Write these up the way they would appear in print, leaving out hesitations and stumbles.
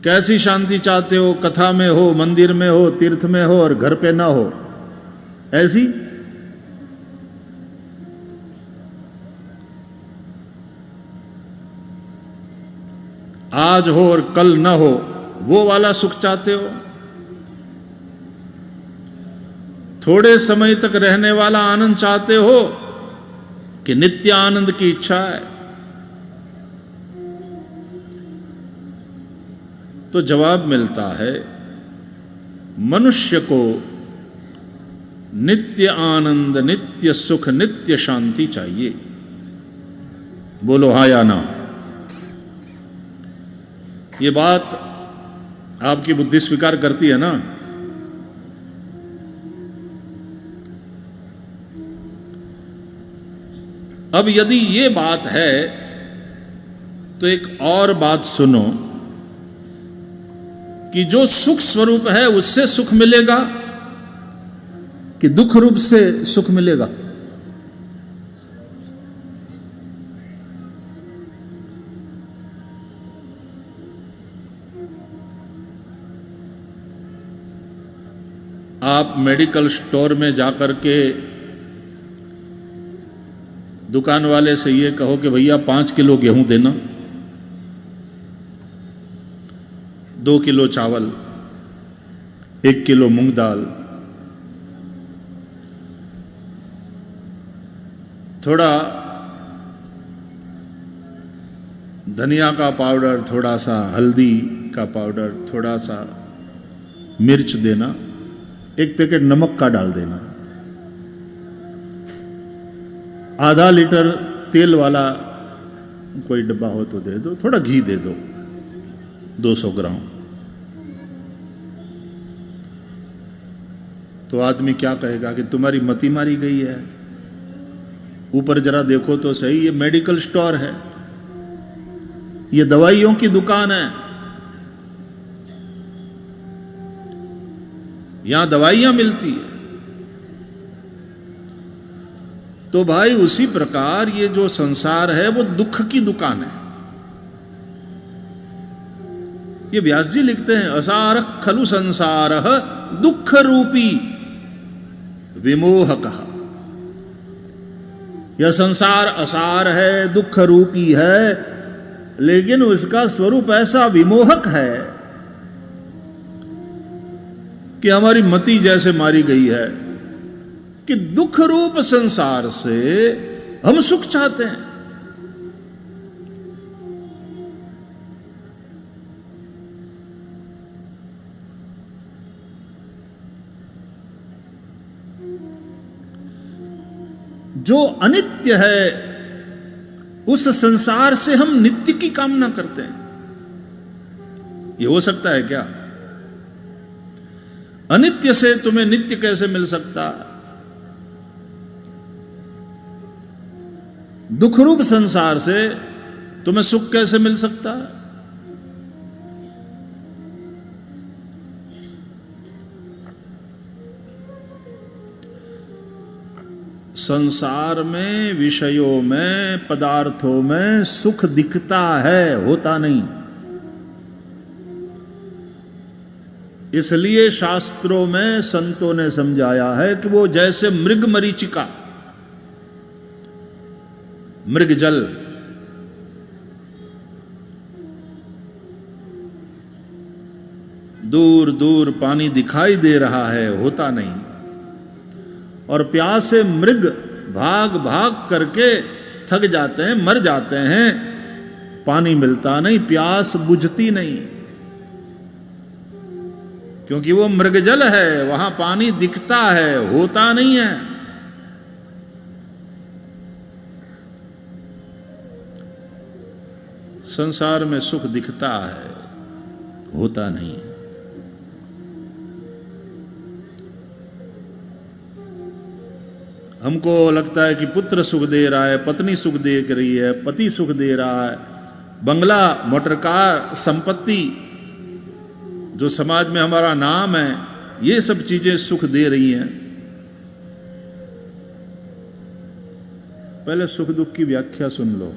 कैसी शांति चाहते हो? कथा में हो, मंदिर में हो, तीर्थ में हो और घर पे ना हो, ऐसी? आज हो और कल ना हो, वो वाला सुख चाहते हो? थोड़े समय तक रहने वाला आनंद चाहते हो कि नित्य आनंद की इच्छा है? तो जवाब मिलता है, मनुष्य को नित्य आनंद, नित्य सुख, नित्य शांति चाहिए। बोलो हाँ या ना? ये बात आपकी बुद्धि स्वीकार करती है ना? अब यदि ये बात है तो एक और बात सुनो कि जो सुख स्वरूप है उससे सुख मिलेगा कि दुख रूप से सुख मिलेगा? आप मेडिकल स्टोर में जाकर के दुकान वाले से ये कहो कि भैया 5 किलो गेहूं देना, 2 किलो चावल, 1 किलो मूंग दाल, थोड़ा धनिया का पाउडर, थोड़ा सा हल्दी का पाउडर, थोड़ा सा मिर्च देना, 1 पैकेट नमक का डाल देना, आधा लीटर तेल वाला कोई डब्बा हो तो दे दो, थोड़ा घी दे दो 200 ग्राम। तो आदमी क्या कहेगा कि तुम्हारी मति मारी गई है। ऊपर जरा देखो तो सही, ये मेडिकल स्टोर है, ये दवाइयों की दुकान है, यहां दवाइयां मिलती है। तो भाई उसी प्रकार ये जो संसार है वो दुख की दुकान है। ये व्यास जी लिखते हैं, असार खलु संसार दुख रूपी विमोहक। यह संसार असार है, दुख रूपी है, लेकिन उसका स्वरूप ऐसा विमोहक है कि हमारी मति जैसे मारी गई है कि दुख रूप संसार से हम सुख चाहते हैं। जो अनित्य है उस संसार से हम नित्य की कामना करते हैं। ये हो सकता है क्या? अनित्य से तुम्हें नित्य कैसे मिल सकता? दुखरूप संसार से तुम्हें सुख कैसे मिल सकता है? संसार में, विषयों में, पदार्थों में सुख दिखता है, होता नहीं। इसलिए शास्त्रों में संतों ने समझाया है कि वो जैसे मृग मरीचिका, मृग जल, दूर दूर पानी दिखाई दे रहा है, होता नहीं, और प्यासे मृग भाग भाग करके थक जाते हैं, मर जाते हैं, पानी मिलता नहीं, प्यास बुझती नहीं, क्योंकि वो मृगजल है, वहां पानी दिखता है, होता नहीं है। संसार में सुख दिखता है, होता नहीं है। हमको लगता है कि पुत्र सुख दे रहा है, पत्नी सुख दे रही है, पति सुख दे रहा है, बंगला, मोटरकार, संपत्ति, जो समाज में हमारा नाम है, ये सब चीजें सुख दे रही हैं। पहले सुख दुख की व्याख्या सुन लो।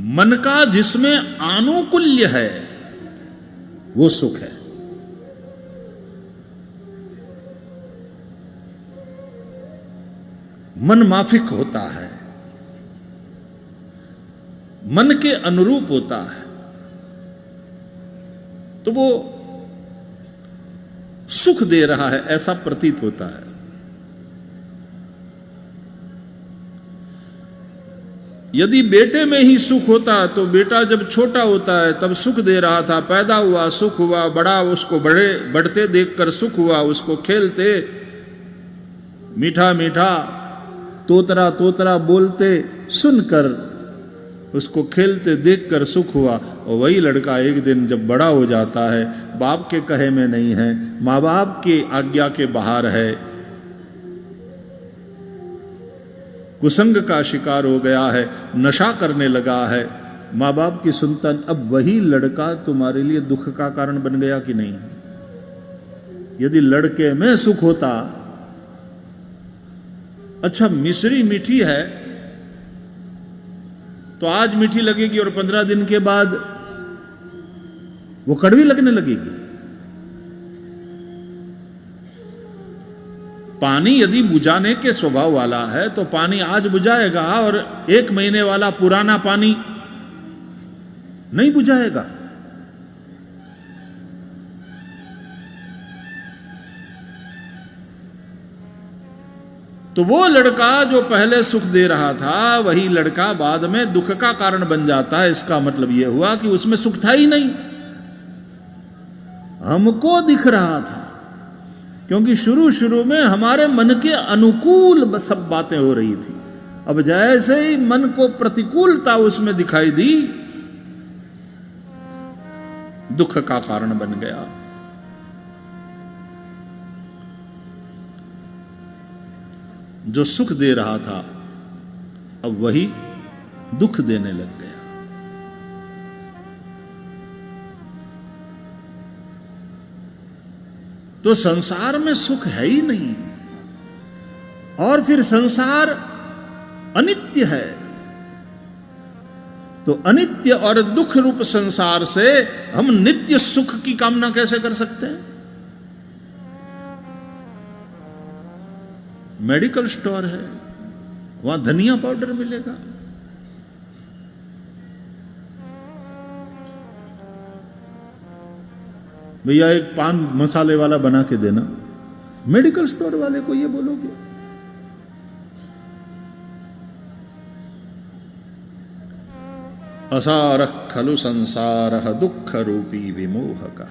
मन का जिसमें आनुकूल्य है वो सुख है। मन माफिक होता है, मन के अनुरूप होता है, तो वो सुख दे रहा है ऐसा प्रतीत होता है। यदि बेटे में ही सुख होता तो बेटा जब छोटा होता है तब सुख दे रहा था, पैदा हुआ सुख हुआ, बड़ा उसको बढ़ते देखकर सुख हुआ, उसको खेलते मीठा मीठा तोतरा तोतरा बोलते सुनकर, उसको खेलते देखकर सुख हुआ। और वही लड़का एक दिन जब बड़ा हो जाता है, बाप के कहे में नहीं है, माँ बाप की आज्ञा के बाहर है, कुसंग का शिकार हो गया है, नशा करने लगा है, माँ बाप की सुनता, अब वही लड़का तुम्हारे लिए दुख का कारण बन गया कि नहीं? यदि लड़के में सुख होता, अच्छा मिश्री मीठी है तो आज मीठी लगेगी और 15 दिन के बाद वो कड़वी लगने लगेगी। पानी यदि बुझाने के स्वभाव वाला है तो पानी आज बुझाएगा और 1 महीने वाला पुराना पानी नहीं बुझाएगा। तो वो लड़का जो पहले सुख दे रहा था वही लड़का बाद में दुख का कारण बन जाता है। इसका मतलब यह हुआ कि उसमें सुख था ही नहीं, हमको दिख रहा था, क्योंकि शुरू शुरू में हमारे मन के अनुकूल सब बातें हो रही थी। अब जैसे ही मन को प्रतिकूलता उसमें दिखाई दी, दुख का कारण बन गया। जो सुख दे रहा था अब वही दुख देने लग गया। तो संसार में सुख है ही नहीं, और फिर संसार अनित्य है। तो अनित्य और दुख रूप संसार से हम नित्य सुख की कामना कैसे कर सकते हैं? मेडिकल स्टोर है, वहां धनिया पाउडर मिलेगा, भैया एक पान मसाले वाला बना के देना, मेडिकल स्टोर वाले को ये बोलोगे? असारः खलु संसारः दुख रूपी विमोहकः।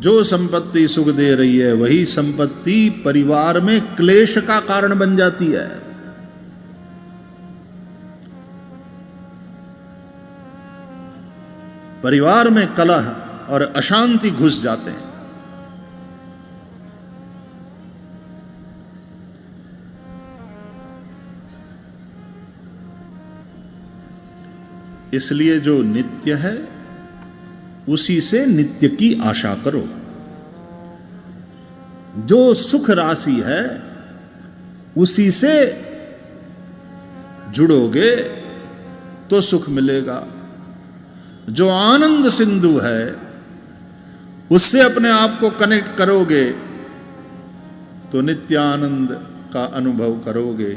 जो संपत्ति सुख दे रही है वही संपत्ति परिवार में क्लेश का कारण बन जाती है। परिवार में कलह और अशांति घुस जाते हैं। इसलिए जो नित्य है उसी से नित्य की आशा करो। जो सुख राशि है उसी से जुड़ोगे तो सुख मिलेगा। जो आनंद सिंधु है उससे अपने आप को कनेक्ट करोगे तो नित्य आनंद का अनुभव करोगे।